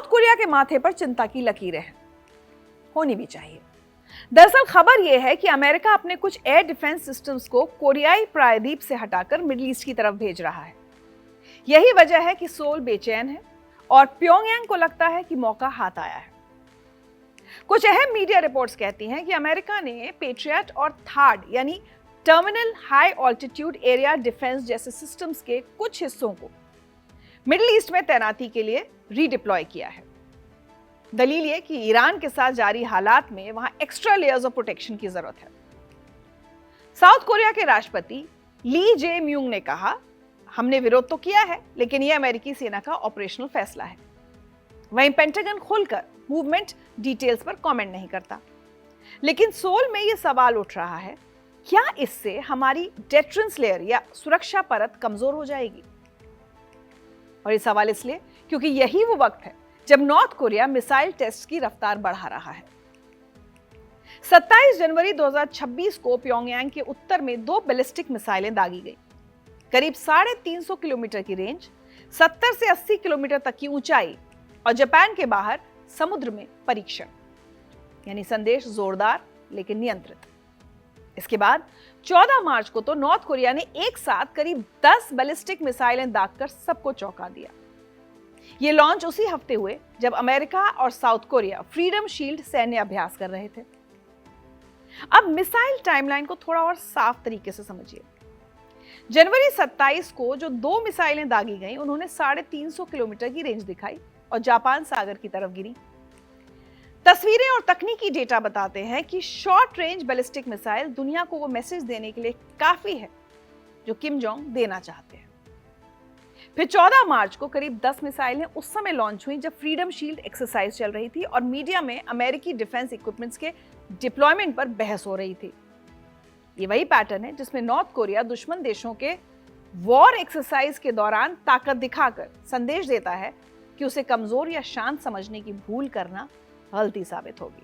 South Korea के माथे पर चिंता की लकीरें हैं, होनी भी चाहिए। दरअसल खबर यह है कि अमेरिका अपने कुछ एयर डिफेंस सिस्टम्स को कोरियाई प्रायद्वीप से हटाकर मिडिल ईस्ट की तरफ भेज रहा है। यही वजह है कि सोल बेचैन है और प्योंगयांग को लगता है कि मौका हाथ आया है। कुछ अहम मीडिया रिपोर्ट्स कहती हैं कि अमेरिका ने पेट्रियट और थार्ड यानी terminal high altitude area defence जैसे सिस्टम्स के कुछ हिस्सों को मिडिल ईस्ट में तैनाती के लिए रीडिप्लॉय किया है। दलील ये कि ईरान के साथ जारी हालात में वहां एक्स्ट्रा लेयर्स ऑफ प्रोटेक्शन की जरूरत है। साउथ कोरिया के राष्ट्रपति ली जे म्यूंग ने कहा, हमने विरोध तो किया है लेकिन यह अमेरिकी सेना का ऑपरेशनल फैसला है। वहीं पेंटागन खुलकर मूवमेंट डिटेल्स पर कमेंट नहीं करता। लेकिन सोल में यह सवाल उठ रहा है, क्या इससे हमारी डेटरेंस लेयर या सुरक्षा परत कमजोर हो जाएगी? और ये सवाल इसलिए क्योंकि यही वो वक्त है जब नॉर्थ कोरिया मिसाइल टेस्ट की रफ्तार बढ़ा रहा है। 27 जनवरी 2026 को प्योंगयांग के उत्तर में 2 बैलिस्टिक मिसाइलें दागी गई। करीब 350 किलोमीटर की रेंज, 70 से 80 किलोमीटर तक की ऊंचाई और जापान के बाहर समुद्र में परीक्षण, यानी संदेश जोरदार लेकिन नियंत्रित। इसके बाद 14 मार्च को तो नॉर्थ कोरिया ने एक साथ करीब 10 बैलिस्टिक मिसाइलें दागकर सबको चौंका दिया। ये लॉन्च उसी हफ्ते हुए जब अमेरिका और साउथ कोरिया फ्रीडम शील्ड सैन्य अभ्यास कर रहे थे। अब मिसाइल टाइमलाइन को थोड़ा और साफ तरीके से समझिए। जनवरी 27 को जो 2 मिसाइलें दागी गईं, उन्होंने 350 किलोमीटर की रेंज दिखाई और जापान सागर की तरफ गिरी। तस्वीरें और तकनीकी डेटा बताते हैं कि शॉर्ट रेंज बैलिस्टिक मिसाइल दुनिया को वो मैसेज देने के लिए काफी है जो किम जोंग देना चाहते हैं। फिर 14 मार्च को करीब 10 मिसाइलें उस समय लॉन्च हुई जब फ्रीडम शील्ड एक्सरसाइज चल रही थी और मीडिया में अमेरिकी डिफेंस इक्विपमेंट्स के डिप्लॉयमेंट पर बहस हो रही थी। ये वही पैटर्न है जिसमें नॉर्थ कोरिया दुश्मन देशों के वॉर एक्सरसाइज के दौरान ताकत दिखाकर संदेश देता है कि उसे कमजोर या शांत समझने की भूल करना गलती साबित होगी।